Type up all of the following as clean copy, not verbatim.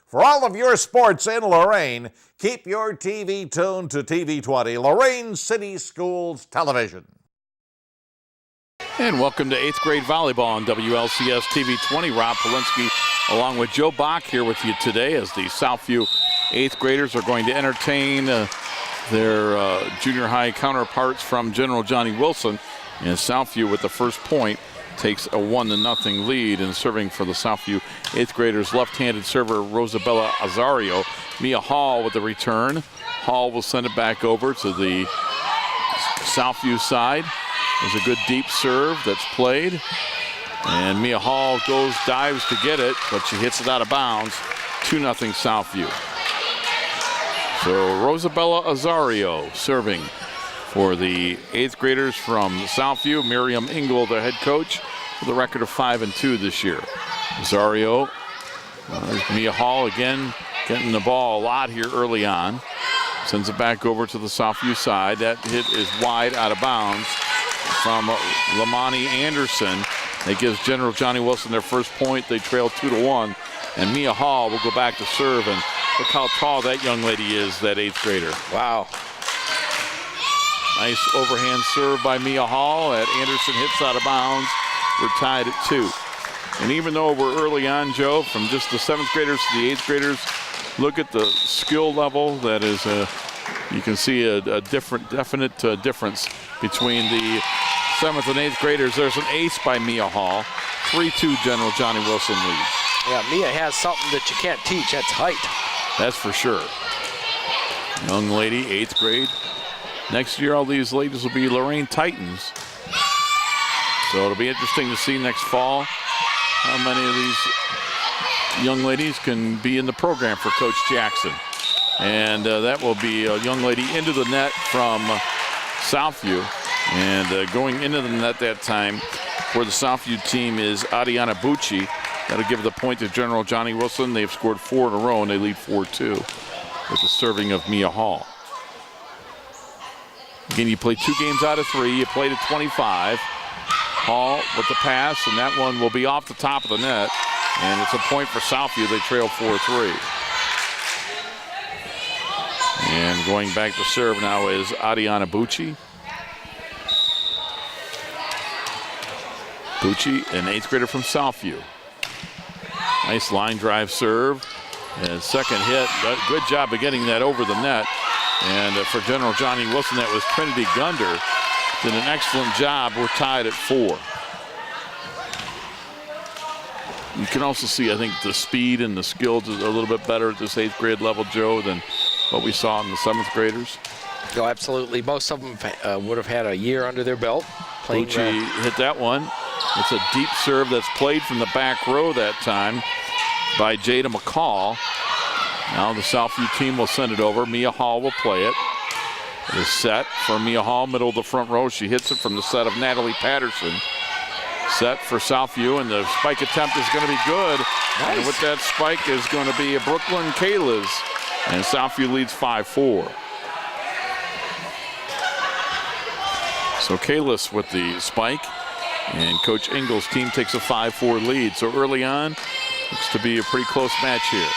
For all of your sports in Lorain, keep your TV tuned to TV 20, Lorain City Schools Television. And welcome to 8th grade volleyball on WLCS TV 20. Rob Polinsky along with Joe Bach here with you today as the Southview 8th graders are going to entertain their junior high counterparts from General Johnnie Wilson. And Southview with the first point takes a 1-0 lead, and serving for the Southview 8th graders, left-handed server Rosabella Azario. Mia Hall with the return. Hall will send it back over to the Southview side. There's a good deep serve that's played. And Mia Hall dives to get it, but she hits it out of bounds. 2-0 Southview. So Rosabella Azario serving for the 8th graders from Southview. Miriam Engel, the head coach, with a record of 5-2 this year. Azario, Mia Hall again getting the ball a lot here early on. Sends it back over to the Southview side. That hit is wide out of bounds from Lamani Anderson. That gives General Johnnie Wilson their first point. They trail 2-1. And Mia Hall will go back to serve. And look how tall that young lady is, that 8th grader. Wow. Nice overhand serve by Mia Hall. That Anderson hits out of bounds. We're tied at 2. And even though we're early on, Joe, from just the 7th graders to the 8th graders, look at the skill level. That is, you can see a definite difference between the 7th and 8th graders. There's an ace by Mia Hall. 3-2 General Johnnie Wilson leads. Yeah, Mia has something that you can't teach. That's height. That's for sure. Young lady, 8th grade. Next year, all these ladies will be Lorain Titans. So it'll be interesting to see next fall how many of these young ladies can be in the program for Coach Jackson. And that will be a young lady into the net from Southview. And going into the net that time for the Southview team is Adiana Bucci. That'll give the point to General Johnnie Wilson. They've scored 4 in a row, and they lead 4-2 with the serving of Mia Hall. Again, you play 2 games out of 3. You played at 25. Hall with the pass, and that one will be off the top of the net. And it's a point for Southview. They trail 4-3. And going back to serve now is Adiana Bucci. Bucci, an 8th grader from Southview. Nice line drive serve. And second hit. Good job of getting that over the net. And for General Johnnie Wilson, that was Trinity Gunder. Did an excellent job. We're tied at 4. You can also see, I think, the speed and the skills is a little bit better at this 8th grade level, Joe, than what we saw in the 7th graders. Oh, absolutely. Most of them would have had a year under their belt. Bucci hit that one. It's a deep serve that's played from the back row that time by Jada McCall. Now the Southview team will send it over. Mia Hall will play it. It is set for Mia Hall, middle of the front row. She hits it from the set of Natalie Patterson. Set for Southview, and the spike attempt is going to be good. Nice. And with that spike is going to be a Brooklyn Kalis, and Southview leads 5-4. So Kalis with the spike, and Coach Engel's team takes a 5-4 lead. So early on, looks to be a pretty close match here.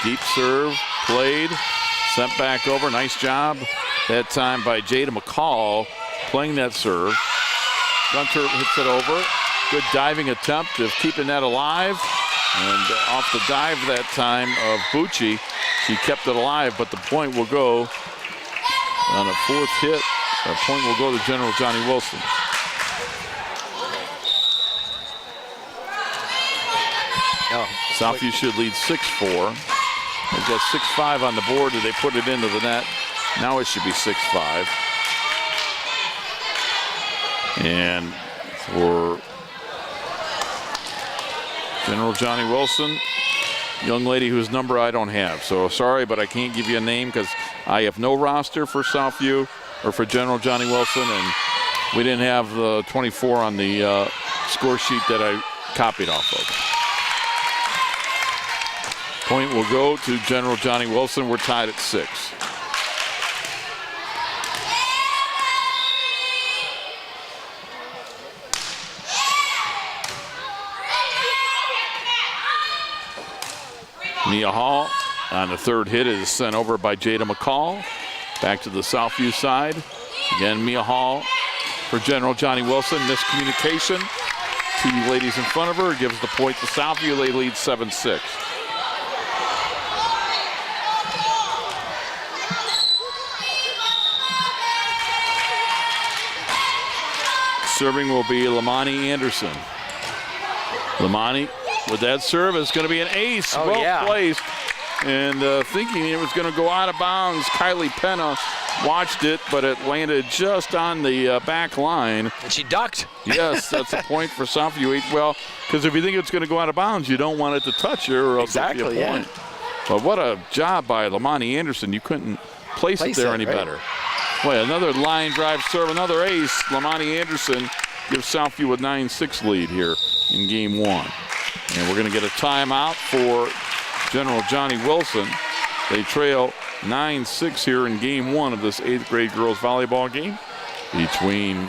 Deep serve played, sent back over. Nice job that time by Jada McCall playing that serve. Gunter hits it over. Good diving attempt of keeping that alive. And off the dive that time of Bucci, she kept it alive, but the point will go on a 4th hit. The point will go to General Johnnie Wilson. Southview should lead 6-4. They've got 6-5 on the board, and they put it into the net. Now it should be 6-5. And for General Johnnie Wilson, young lady whose number I don't have. So sorry, but I can't give you a name because I have no roster for Southview or for General Johnnie Wilson, and we didn't have the 24 on the score sheet that I copied off of. Point will go to General Johnnie Wilson. We're tied at 6. Nia Hall on the third hit is sent over by Jada McCall. Back to the Southview side. Again, Mia Hall for General Johnny Wilson. Miscommunication. Two ladies in front of her gives the point to Southview. They lead 7-6. Serving will be Lamani Anderson. Lamani with that serve is going to be an ace. Well placed. And thinking it was going to go out of bounds. Kylie Penna watched it, but it landed just on the back line. And she ducked. Yes, that's a point for Southview. Well, because if you think it's going to go out of bounds, you don't want it to touch her or else it'll be a point. But what a job by Lamani Anderson. You couldn't place it there any better. Boy, another line drive serve, another ace. Lamani Anderson gives Southview a 9-6 lead here in game one. And we're going to get a timeout for General Johnny Wilson. They trail 9-6 here in game one of this 8th grade girls volleyball game between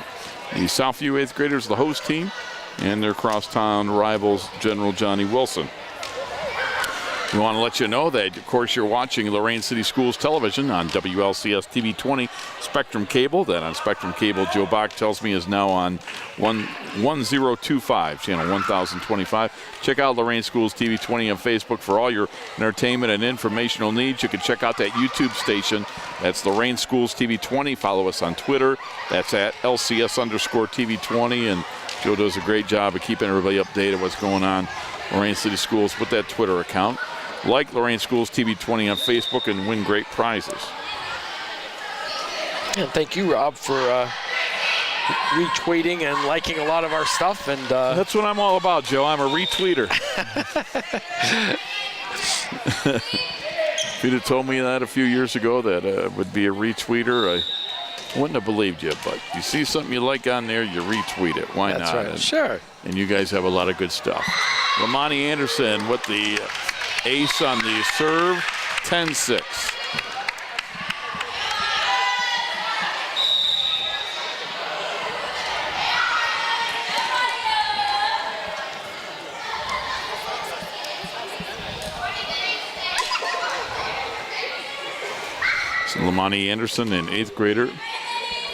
the Southview 8th graders, the host team, and their crosstown rivals, General Johnny Wilson. We want to let you know that, of course, you're watching Lorain City Schools television on WLCS TV 20 Spectrum Cable. That on Spectrum Cable, Joe Bach tells me, is now on 1025, channel 1025. Check out Lorain Schools TV 20 on Facebook for all your entertainment and informational needs. You can check out that YouTube station. That's Lorain Schools TV 20. Follow us on Twitter. That's at LCS_TV 20. And Joe does a great job of keeping everybody updated what's going on Lorain City Schools with that Twitter account. Like Lorain Schools TV 20 on Facebook and win great prizes. And thank you, Rob, for retweeting and liking a lot of our stuff. And that's what I'm all about, Joe. I'm a retweeter. If you'd have told me that a few years ago that I would be a retweeter, I wouldn't have believed you. But you see something you like on there, you retweet it. Why not? That's right. Sure. And you guys have a lot of good stuff. Lamani Anderson with the ace on the serve, 10-6. So Lamani Anderson, an 8th grader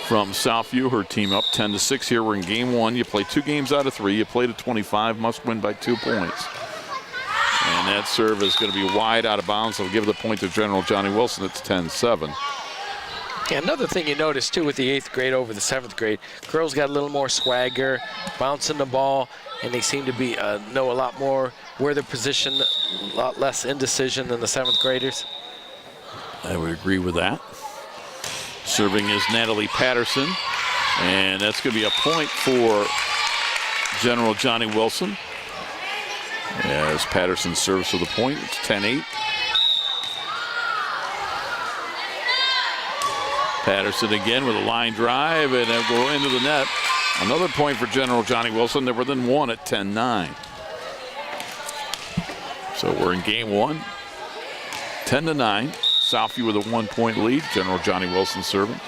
from Southview, her team up 10-6 here. We're in game one. You play 2 games out of 3. You play to 25, must win by 2 points. And that serve is going to be wide out of bounds. I'll give the point to General Johnny Wilson. It's 10-7. Yeah, another thing you notice, too, with the 8th grade over the 7th grade, girls got a little more swagger, bouncing the ball, and they seem to be know a lot more where they're positioned, a lot less indecision than the 7th graders. I would agree with that. Serving is Natalie Patterson, and that's going to be a point for General Johnny Wilson. As Patterson serves for the point, it's 10-8. Patterson again with a line drive, and they'll go into the net. Another point for General Johnny Wilson. They're within 1 at 10-9. So we're in game one, 10-9. Southview with a 1-point lead. General Johnny Wilson serving.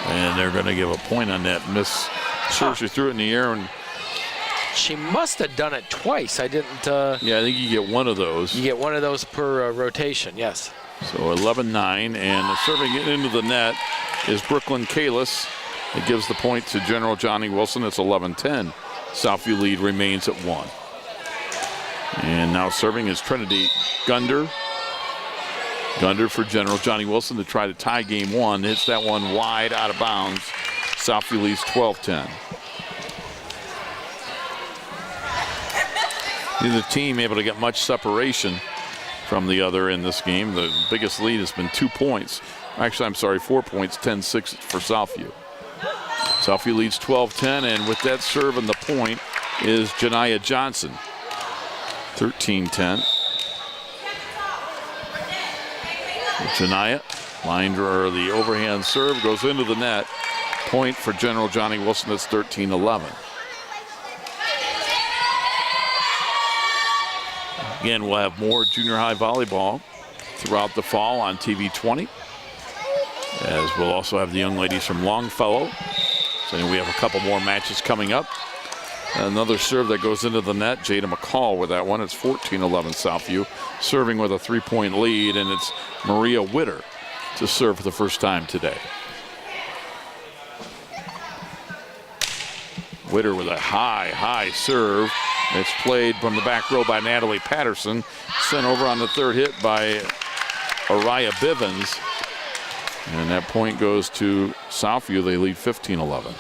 And they're going to give a point on that miss. She threw it in the air, and she must have done it twice. I didn't. Yeah, I think you get one of those. You get one of those per rotation. Yes. So 11-9, and serving it into the net is Brooklyn Kalis. It gives the point to General Johnny Wilson. It's 11-10. Southview lead remains at 1. And now serving is Trinity Gunder. Gunder for General Johnny Wilson to try to tie game one. Hits that one wide out of bounds. Southview leads 12-10. Neither team able to get much separation from the other in this game. The biggest lead has been 2 points. Actually, I'm sorry, 4 points, 10-6 for Southview. Southview leads 12-10, and with that serve and the point is Janiyah Johnson. 13-10. Janiyah, line or the overhand serve goes into the net. Point for General Johnny Wilson. That's 13-11. Again, we'll have more junior high volleyball throughout the fall on TV 20. As we'll also have the young ladies from Longfellow So we have a couple more matches coming up. Another serve that goes into the net. Jada McCall with that one. It's 14-11 Southview, serving with a 3-point lead, and it's Maria Witter to serve for the first time today. Witter with a high serve. It's played from the back row by Natalie Patterson. Sent over on the third hit by Araya Bivens. And that point goes to Southview. They lead 15-11.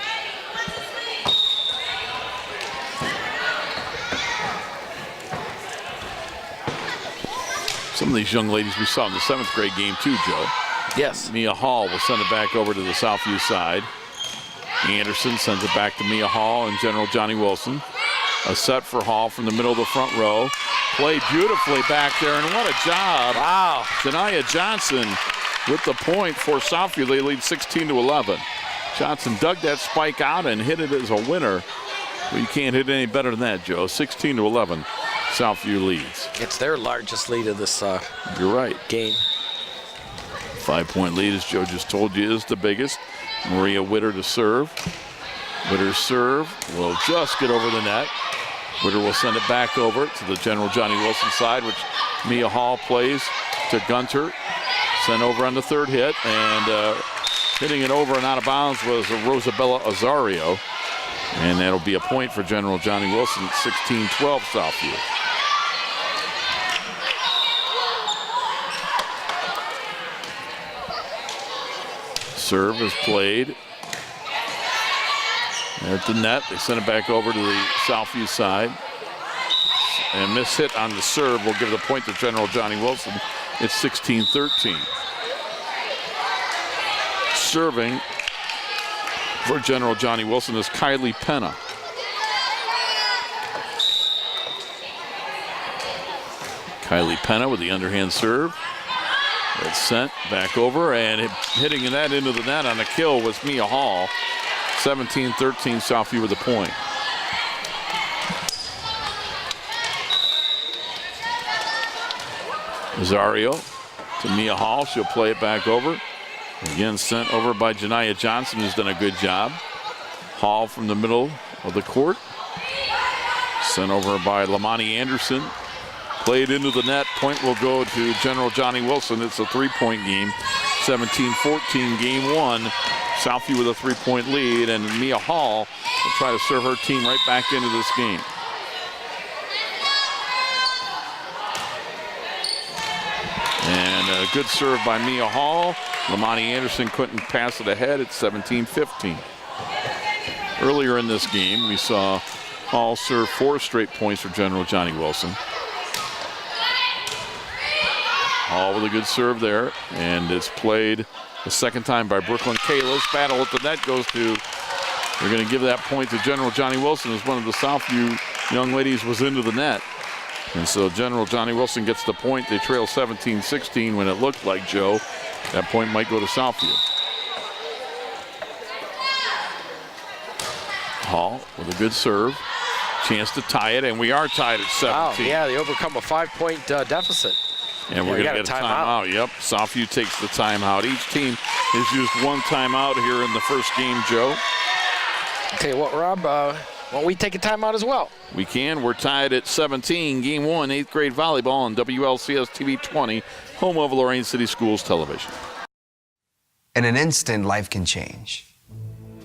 Some of these young ladies we saw in the 7th grade game too, Joe. Yes. Mia Hall will send it back over to the Southview side. Anderson sends it back to Mia Hall and General Johnnie Wilson. A set for Hall from the middle of the front row. Played beautifully back there, and what a job. Wow. Janiyah Johnson with the point for Southview. They lead 16-11. Johnson dug that spike out and hit it as a winner. Well, you can't hit any better than that, Joe. 16-11, Southview leads. It's their largest lead of this You're right. game. 5-point lead, as Joe just told you, is the biggest. Maria Witter to serve. Witter's serve will just get over the net. Witter will send it back over to the General Johnnie Wilson side, which Mia Hall plays to Gunter. Sent over on the third hit, and hitting it over and out of bounds was Rosabella Azario. And that'll be a point for General Johnnie Wilson, 16-12 Southview. Serve is played at the net. They send it back over to the Southview side. And miss hit on the serve will give the point to General Johnnie Wilson. It's 16-13. Serving for General Johnnie Wilson is Kylie Penna. Kylie Penna with the underhand serve. It's sent back over, and hitting that into the net on a kill was Mia Hall. 17-13 Southview with the point. Rosario to Mia Hall. She'll play it back over. Again, sent over by Janiyah Johnson, who's done a good job. Hall from the middle of the court. Sent over by Lamani Anderson. Played into the net. Point will go to General Johnnie Wilson. It's a 3-point game. 17-14 game one. Southview with a 3-point lead, and Mia Hall will try to serve her team right back into this game. And a good serve by Mia Hall. Lamani Anderson couldn't pass it ahead. It's 17-15. Earlier in this game, we saw Hall serve 4 straight points for General Johnnie Wilson. Hall with a good serve there, and it's played the second time by Brooklyn Kalis. Battle at the net goes to, they're going to give that point to General Johnnie Wilson, as one of the Southview young ladies was into the net. And so General Johnnie Wilson gets the point. They trail 17-16 when it looked like, Joe, that point might go to Southview. Hall with a good serve. Chance to tie it, and we are tied at 17. Wow, yeah, they overcome a 5-point deficit. And we're going to get a timeout. Yep, Southview takes the timeout. Each team has used 1 timeout here in the first game, Joe. I'll tell you what, Rob, why don't we take a timeout as well? We can. We're tied at 17. Game 1, 8th grade volleyball on WLCS TV 20, home of Lorain City Schools Television. In an instant, life can change.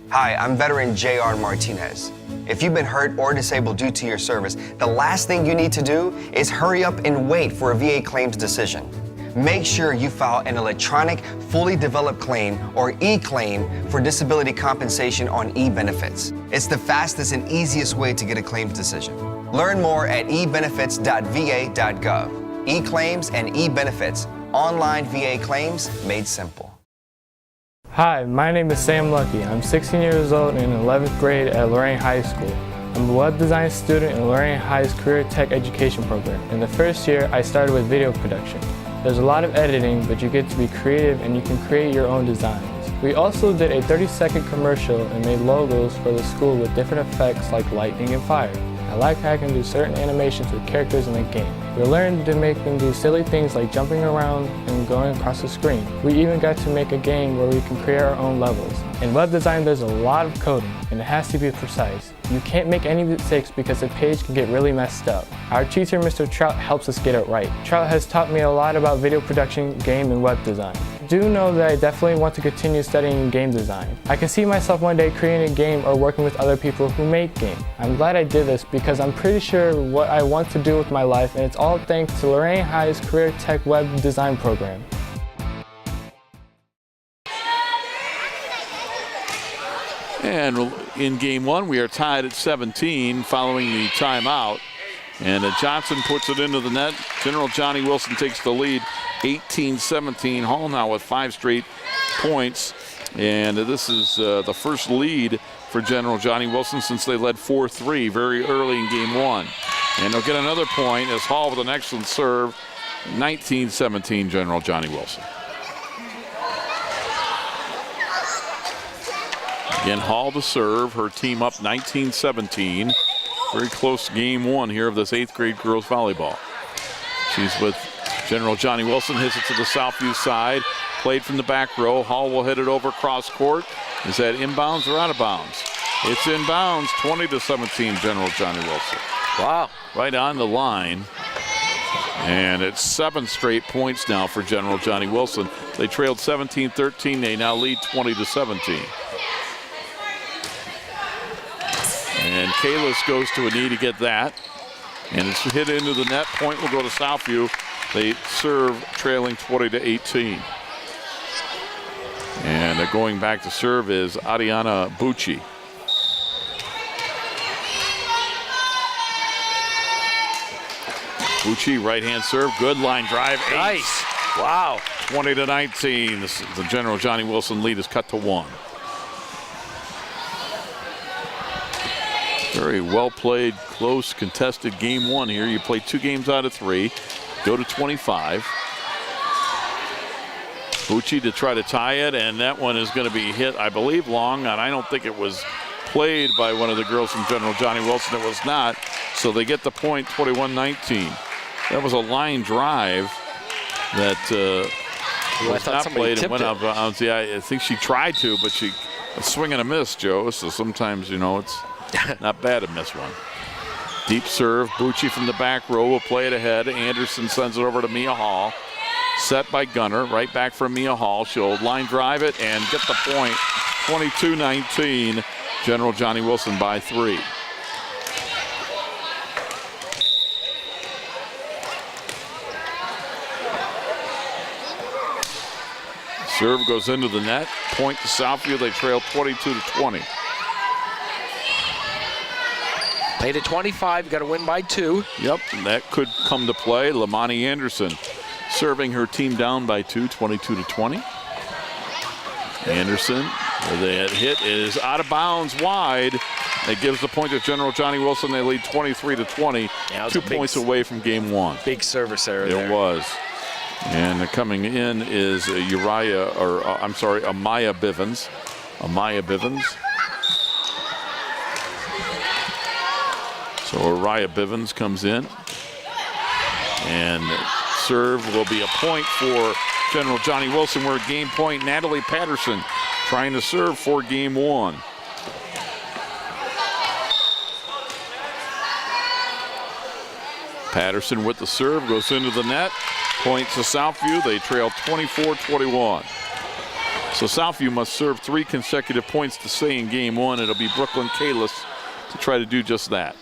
Hi, I'm veteran J.R. Martinez. If you've been hurt or disabled due to your service, the last thing you need to do is hurry up and wait for a VA claims decision. Make sure you file an electronic, fully developed claim, or e-claim, for disability compensation on e-benefits. It's the fastest and easiest way to get a claims decision. Learn more at ebenefits.va.gov. E-claims and e-benefits, online VA claims made simple. Hi, my name is Sam Lucky. I'm 16 years old and in 11th grade at Lorain High School. I'm a web design student in Lorain High's Career Tech Education program. In the first year, I started with video production. There's a lot of editing, but you get to be creative and you can create your own designs. We also did a 30-second commercial and made logos for the school with different effects like lightning and fire. I like how I can do certain animations with characters in the game. We learned to make them do silly things like jumping around and going across the screen. We even got to make a game where we can create our own levels. In web design, there's a lot of coding, and it has to be precise. You can't make any mistakes because the page can get really messed up. Our teacher, Mr. Trout, helps us get it right. Trout has taught me a lot about video production, game, and web design. I do know that I definitely want to continue studying game design. I can see myself one day creating a game or working with other people who make games. I'm glad I did this because I'm pretty sure what I want to do with my life, and it's all thanks to Lorain High's Career Tech Web Design program. And in game one, we are tied at 17 following the timeout. And Johnson puts it into the net. General Johnnie Wilson takes the lead, 18-17. Hall now with 5 straight points. And this is the first lead for General Johnnie Wilson since they led 4-3 very early in game one. And they'll get another point as Hall with an excellent serve, 19-17 General Johnnie Wilson. Again, Hall to serve, her team up 19-17. Very close game one here of this 8th grade girls volleyball. She's with General Johnnie Wilson, hits it to the Southview side, played from the back row. Hall will hit it over cross court. Is that inbounds or out of bounds? It's inbounds, 20-17 General Johnnie Wilson. Wow. Right on the line. And it's 7 straight points now for General Johnnie Wilson. They trailed 17-13. They now lead 20-17. And Kalis goes to a knee to get that. And it's hit into the net. Point will go to Southview. They serve trailing 20-18. And going back to serve is Ariana Bucci. Bucci, right-hand serve, good line drive, ace. Nice. Wow. 20-19. The General Johnnie Wilson lead is cut to 1. Very well played, close, contested game one here. You play 2 games out of 3, go to 25. Bucci to try to tie it, and that one is going to be hit, I believe, long, and I don't think it was played by one of the girls from General Johnnie Wilson. It was not, so they get the point, 21-19. That was a line drive that was not played and went out of bounds. Yeah, I think she tried to, but she a swing and a miss, Joe. So sometimes, you know, it's not bad to miss one. Deep serve, Bucci from the back row will play it ahead. Anderson sends it over to Mia Hall. Set by Gunner, right back for Mia Hall. She'll line drive it and get the point. 22-19, General Johnnie Wilson by 3. Serve goes into the net. Point to Southview. They trail 22-20. Played at 25. Got to win by 2. Yep, that could come to play. Lamani Anderson serving her team down by 2, 22-20. Anderson, the hit is out of bounds wide. It gives the point to General Johnnie Wilson. They lead 23-20. Yeah, 2 points away from game one. Big service error there. It was. And coming in is Amaya Bivens. Amaya Bivens. So Uriah Bivens comes in. And serve will be a point for General Johnnie Wilson. We're at game point. Natalie Patterson trying to serve for game one. Patterson with the serve goes into the net. Point to Southview. They trail 24-21. So Southview must serve 3 consecutive points to stay in game one. It'll be Brooklyn Kalis to try to do just that.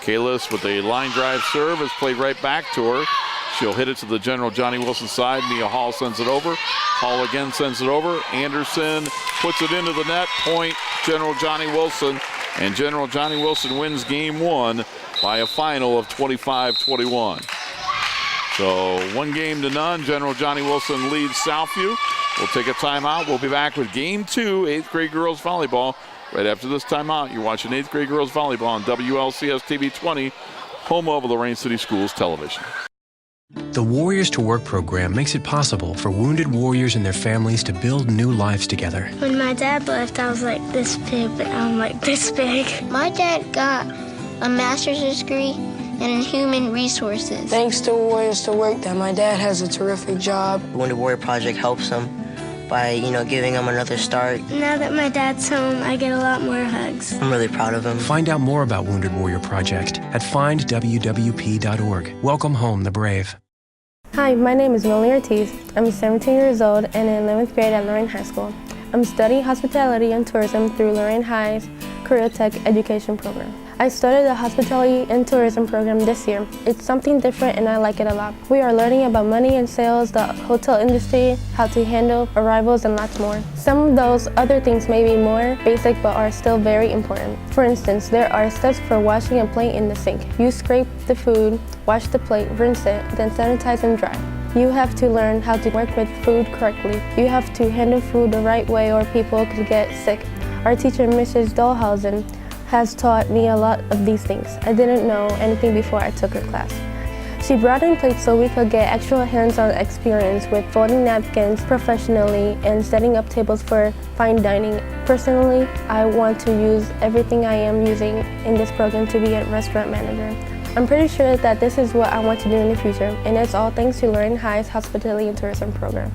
Kalis with a line drive serve is played right back to her. She'll hit it to the General Johnnie Wilson side. Mia Hall sends it over. Hall again sends it over. Anderson puts it into the net. Point General Johnnie Wilson. And General Johnnie Wilson wins game one by a final of 25-21. So 1-0. General Johnnie Wilson leads Southview. We'll take a timeout. We'll be back with game 2, 8th grade girls volleyball. Right after this timeout, you're watching 8th grade girls volleyball on WLCS TV 20, home of Lorain City Schools television. The Warriors to Work program makes it possible for wounded warriors and their families to build new lives together. When my dad left, I was like this big, but I'm like this big. My dad got a master's degree, and in human resources. Thanks to Warriors to Work that my dad has a terrific job. Wounded Warrior Project helps them by, giving them another start. Now that my dad's home, I get a lot more hugs. I'm really proud of him. Find out more about Wounded Warrior Project at findwwp.org. Welcome home the brave. Hi, my name is Millie Ortiz. I'm 17 years old and in 11th grade at Lorain High School. I'm studying hospitality and tourism through Lorain High's Career Tech Education Program. I started the hospitality and tourism program this year. It's something different and I like it a lot. We are learning about money and sales, the hotel industry, how to handle arrivals, and lots more. Some of those other things may be more basic but are still very important. For instance, there are steps for washing a plate in the sink. You scrape the food, wash the plate, rinse it, then sanitize and dry. You have to learn how to work with food correctly. You have to handle food the right way or people could get sick. Our teacher, Mrs. Dahlhausen, has taught me a lot of these things. I didn't know anything before I took her class. She brought in plates so we could get actual hands-on experience with folding napkins professionally and setting up tables for fine dining. Personally, I want to use everything I am using in this program to be a restaurant manager. I'm pretty sure that this is what I want to do in the future, and it's all thanks to Lorain High's Hospitality and Tourism program.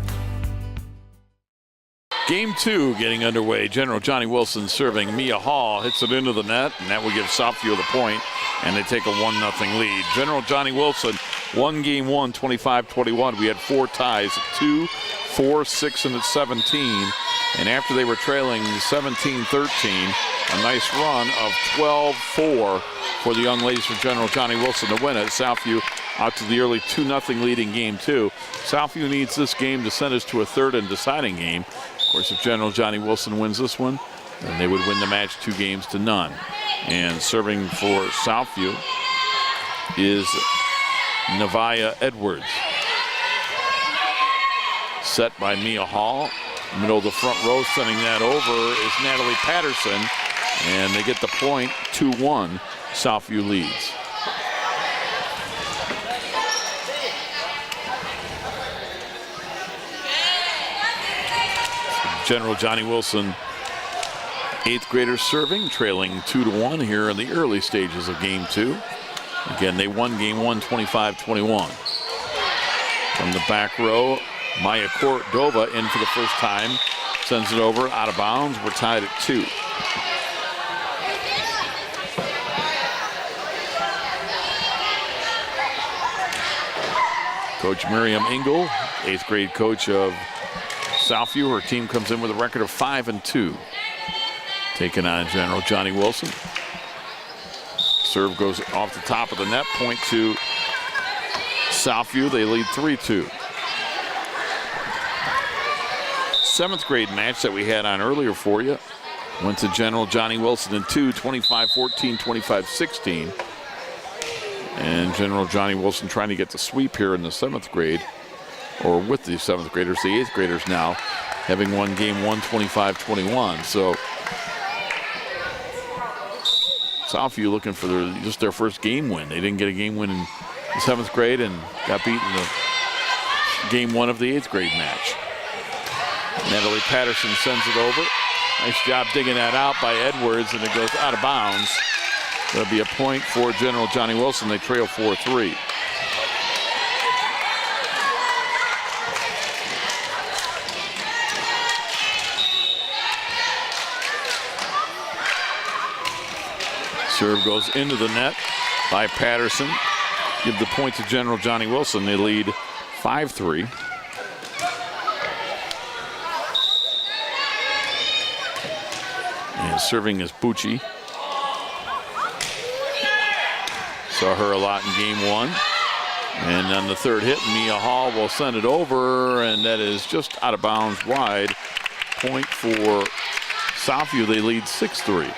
Game 2 getting underway. General Johnny Wilson serving. Mia Hall hits it into the net, and that will give Southview the point, and they take a 1-0 lead. General Johnny Wilson won game 1, 25-21. We had 4 ties at 2, 4, 6, and at 17. And after they were trailing 17-13, a nice run of 12-4 for the young ladies from General Johnny Wilson to win it. Southview out to the early 2-0 lead in game 2. Southview needs this game to send us to a third and deciding game. Of course, if General Johnny Wilson wins this one, then they would win the match 2-0. And serving for Southview is Nevaeh Edwards. Set by Mia Hall. Middle of the front row, sending that over is Natalie Patterson. And they get the point, 2-1. Southview leads. General Johnny Wilson, 8th graders serving, trailing 2-1 here in the early stages of game 2. Again, they won game 1, 25-21. From the back row, Maya Cordova in for the first time, sends it over out of bounds. We're tied at 2. Coach Miriam Engel, 8th grade coach of Southview. Her team comes in with a record of 5-2. Taking on General Johnny Wilson. Serve goes off the top of the net, point to Southview. They lead 3-2. 7th grade match that we had on earlier for you went to General Johnny Wilson in 2, 25-14, 25-16. And General Johnny Wilson trying to get the sweep here in the 7th grade, or with the 7th graders, the 8th graders now, having won game 1, 25-21. So Southview looking for just their first game win. They didn't get a game win in the 7th grade and got beaten in the game 1 of the 8th grade match. Natalie Patterson sends it over. Nice job digging that out by Edwards, and it goes out of bounds. That'll be a point for General Johnny Wilson. They trail 4-3. Serve goes into the net by Patterson. Give the point to General Johnny Wilson. They lead 5-3. And serving is Bucci. Saw her a lot in game 1. And on the third hit, Mia Hall will send it over, and that is just out of bounds wide. Point for Southview. They lead 6-3.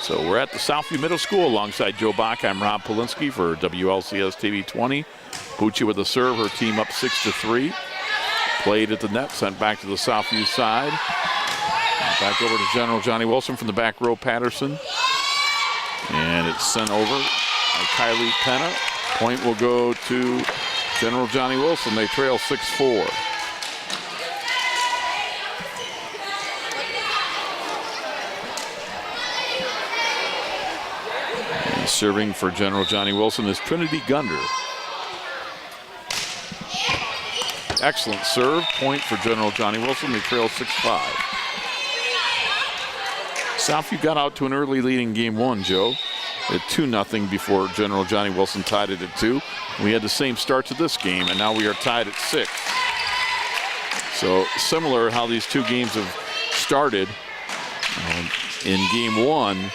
So we're at the Southview Middle School alongside Joe Bach. I'm Rob Polinsky for WLCS TV 20. Bucci with the serve, her team up 6-3. Played at the net, sent back to the Southview side. Back over to General Johnny Wilson from the back row, Patterson. And it's sent over by Kylie Penna. Point will go to General Johnny Wilson. They trail 6-4. Serving for General Johnny Wilson is Trinity Gunder. Excellent serve. Point for General Johnny Wilson. They trail 6-5. Southview got out to an early lead in game one, Joe, at 2-0 before General Johnny Wilson tied it at 2. We had the same start to this game, and now we are tied at 6. So similar how these two games have started. In game one,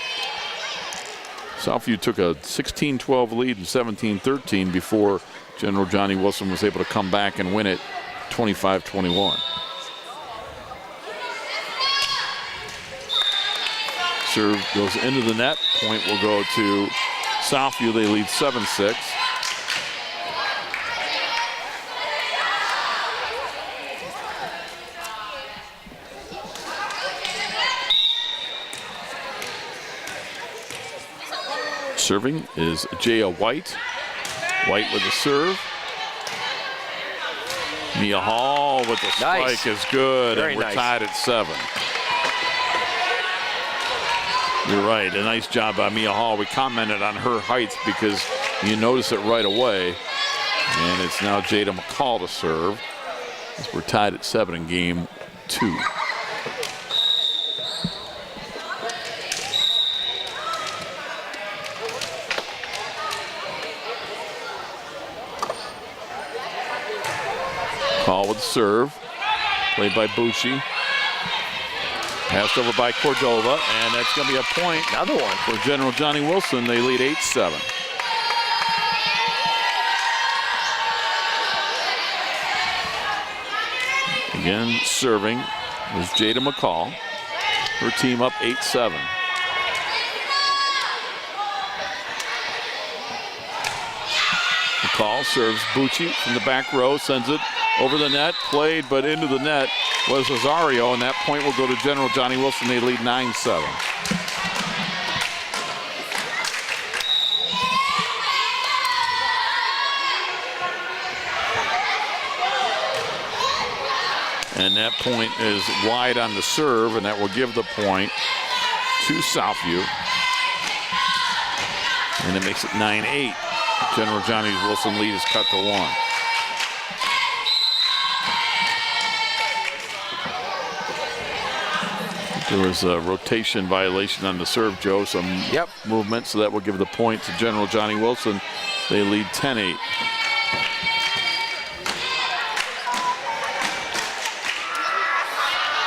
Southview took a 16-12 lead and 17-13 before General Johnny Wilson was able to come back and win it 25-21. Serve goes into the net. Point will go to Southview. They lead 7-6. Serving is Jaya White. White with the serve. Mia Hall with the spike is good, and we're tied at 7. You're right, a nice job by Mia Hall. We commented on her height because you notice it right away. And it's now Jada McCall to serve. We're tied at 7 in game 2. Call with serve, played by Bucci. Passed over by Cordova, and that's going to be a point. Another one for General Johnny Wilson. They lead 8-7. Again, serving was Jada McCall. Her team up 8-7. McCall serves Bucci from the back row, sends it over the net, played, but into the net was Rosario, and that point will go to General Johnny Wilson. They lead 9-7. And that point is wide on the serve, and that will give the point to Southview. And it makes it 9-8. General Johnny Wilson lead is cut to 1. There was a rotation violation on the serve, Joe. Some movement, so that will give the point to General Johnny Wilson. They lead 10-8.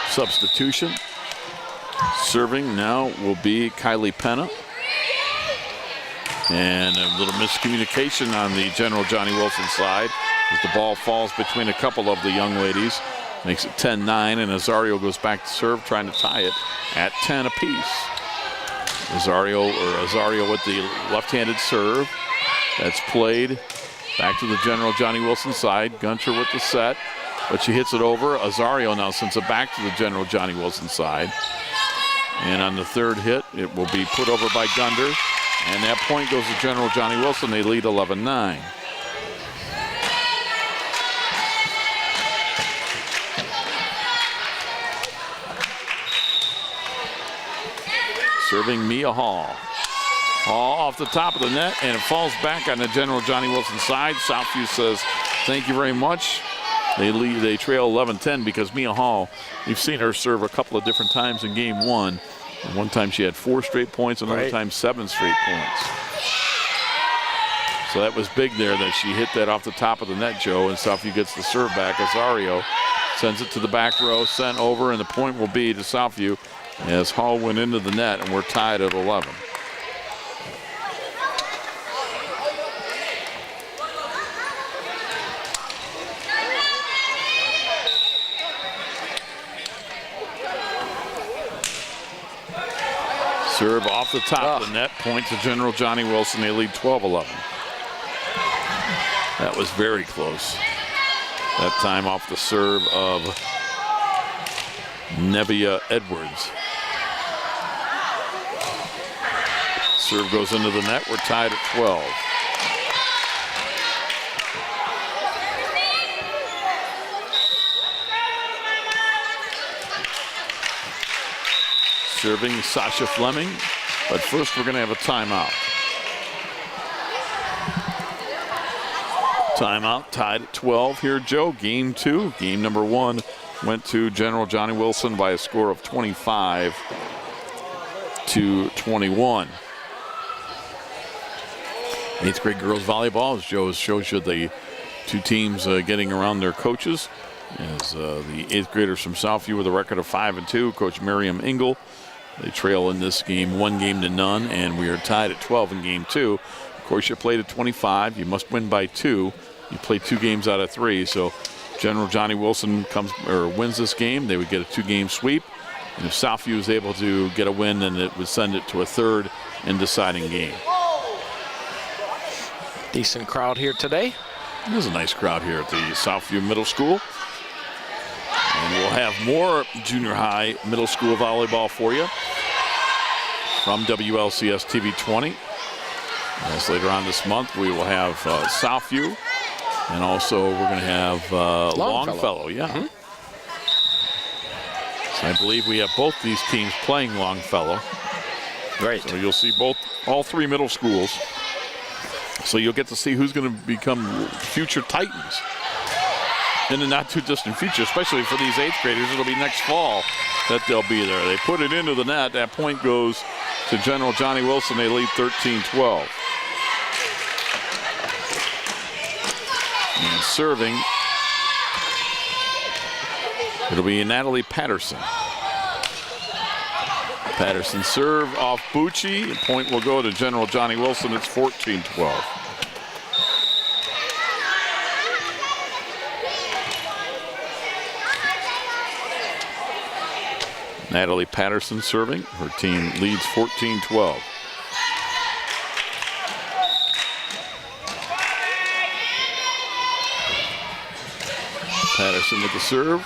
Substitution. Serving now will be Kylie Penna. And a little miscommunication on the General Johnny Wilson side as the ball falls between a couple of the young ladies. Makes it 10-9, and Azario goes back to serve, trying to tie it at 10 apiece. Azario with the left-handed serve. That's played back to the General Johnny Wilson side. Gunter with the set, but she hits it over. Azario now sends it back to the General Johnny Wilson side. And on the third hit, it will be put over by Gunder. And that point goes to General Johnny Wilson. They lead 11-9. Serving Mia Hall. Hall off the top of the net, and it falls back on the General Johnny Wilson side. Southview says, thank you very much. They trail 11-10 because Mia Hall, we've seen her serve a couple of different times in game 1. And one time she had 4 straight points, another time 7 straight points. So that was big there that she hit that off the top of the net, Joe, and Southview gets the serve back. Azario sends it to the back row, sent over, and the point will be to Southview as Hall went into the net, and we're tied at 11. Serve off the top of the net, point to General Johnny Wilson. They lead 12-11. That was very close. That time off the serve of Nevia Edwards. Serve goes into the net. We're tied at 12. Serving Sasha Fleming, but first we're going to have a timeout. Timeout, tied at 12 here, Joe. Game 2, game number 1 went to General Johnny Wilson by a score of 25-21. 8th grade girls volleyball, as Joe shows you the two teams getting around their coaches. As the 8th graders from Southview with a record of 5-2, Coach Miriam Engel. They trail in this game 1-0, and we are tied at 12 in game 2. Of course, you played at 25. You must win by 2. You play 2 games out of 3. So General Johnny Wilson wins this game, they would get a 2-game sweep. And if Southview is able to get a win, then it would send it to a 3rd and deciding game. Decent crowd here today. There's a nice crowd here at the Southview Middle School. And we'll have more junior high middle school volleyball for you from WLCS TV 20. As later on this month, we will have Southview, and also we're going to have Longfellow. Yeah. Mm-hmm. So I believe we have both these teams playing Longfellow. Right. So you'll see all 3 middle schools. So you'll get to see who's going to become future Titans in the not too distant future, especially for these 8th graders. It'll be next fall that they'll be there. They put it into the net. That point goes to General Johnny Wilson. They lead 13-12. And serving, it'll be Natalie Patterson. Patterson serve off Bucci. The point will go to General Johnny Wilson. It's 14-12. Natalie Patterson serving. Her team leads 14-12. Patterson with the serve,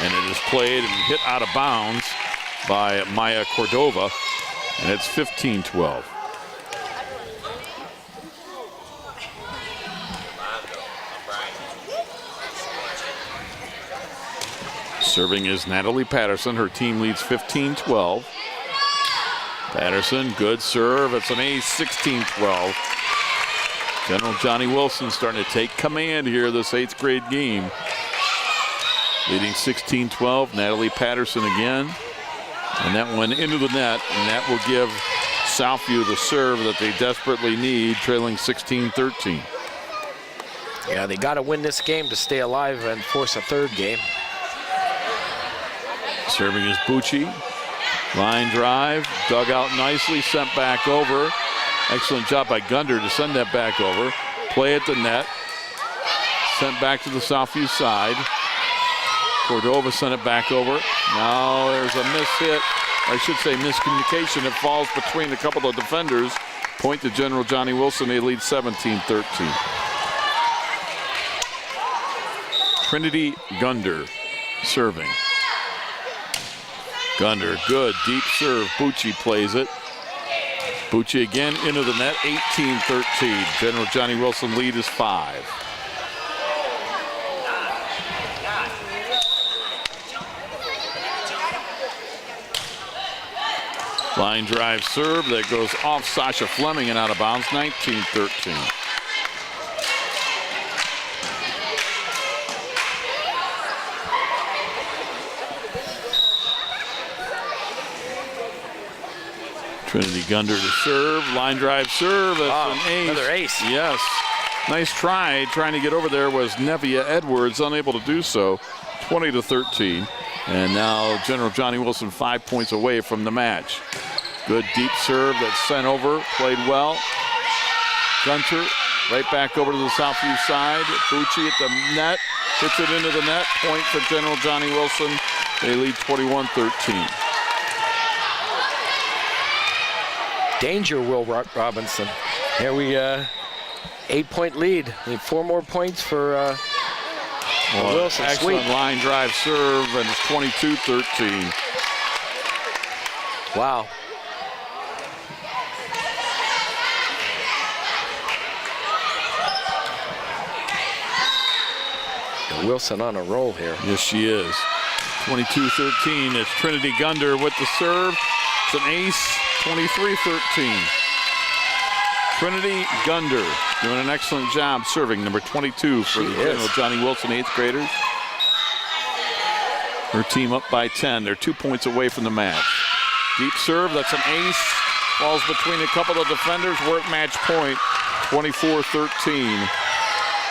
and it is played and hit out of bounds by Maya Cordova, and it's 15-12. Serving is Natalie Patterson. Her team leads 15-12. Patterson, good serve. It's an ace, 16-12. General Johnny Wilson starting to take command here this 8th grade game. Leading 16-12, Natalie Patterson again. And that one into the net, and that will give Southview the serve that they desperately need, trailing 16-13. Yeah, they got to win this game to stay alive and force a 3rd game. Serving is Bucci. Line drive, dug out nicely, sent back over. Excellent job by Gunder to send that back over. Play at the net. Sent back to the Southview side. Cordova sent it back over. Now there's a miss hit. I should say miscommunication. It falls between a couple of defenders. Point to General Johnny Wilson. They lead 17-13. Trinity Gunder serving. Gunder, good, deep serve. Bucci plays it. Bucci again into the net, 18-13. General Johnny Wilson lead is 5. Line drive serve that goes off Sasha Fleming and out of bounds, 19-13. Trinity Gunder to serve, line drive serve, that's an ace. Another ace. Yes, nice try, trying to get over there was Nevia Edwards, unable to do so, 20-13. And now General Johnny Wilson 5 points away from the match. Good deep serve that's sent over, played well. Gunter right back over to the Southview side. Bucci at the net, hits it into the net, point for General Johnny Wilson. They lead 21-13. Danger, Will Robinson. Here we 8-point lead. Need 4 more points for Wilson. Excellent sweep. Line drive serve, and it's 22-13. Wow. Wilson on a roll here. Yes, she is. 22-13. It's Trinity Gunder with the serve. It's an ace. 23-13. Trinity Gunder doing an excellent job serving, number 22 for the General Johnny Wilson 8th graders. Her team up by 10. They're 2 points away from the match. Deep serve, that's an ace. Falls between a couple of defenders. We're at match point, 24-13.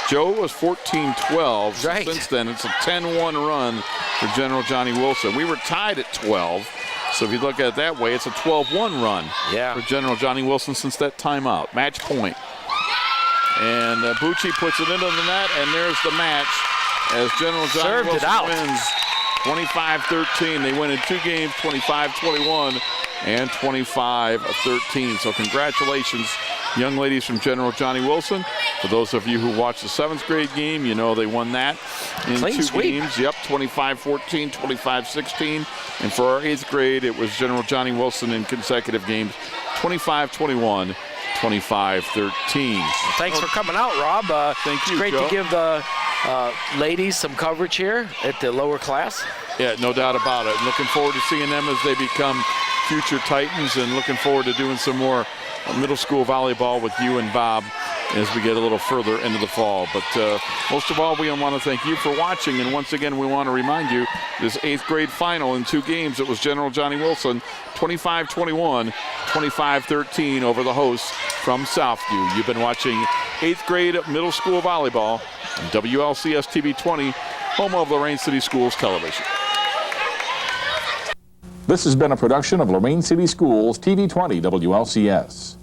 Joe was 14-12. Right. Since then, it's a 10-1 run for General Johnny Wilson. We were tied at 12. So if you look at it that way, it's a 12-1 run for General Johnny Wilson since that timeout. Match point. And Bucci puts it into the net, and there's the match as General Johnny Wilson wins 25-13. They win in 2 games, 25-21 and 25-13. So congratulations, young ladies from General Johnny Wilson. For those of you who watched the 7th grade game, you know they won that in 2 games. Yep, 25-14, 25-16. And for our 8th grade, it was General Johnny Wilson in consecutive games, 25-21, 25-13. Thanks for coming out, Rob. Thank you, It's great Joe. to give the ladies some coverage here at the lower class. Yeah, no doubt about it. Looking forward to seeing them as they become future Titans, and looking forward to doing some more middle school volleyball with you and Bob as we get a little further into the fall. But most of all, we want to thank you for watching. And once again, we want to remind you, this 8th grade final in 2 games, it was General Johnny Wilson, 25-21, 25-13 over the hosts from Southview. You've been watching 8th grade middle school volleyball on WLCS TV 20, home of Lorain City Schools Television. This has been a production of Lorain City Schools TV 20 WLCS.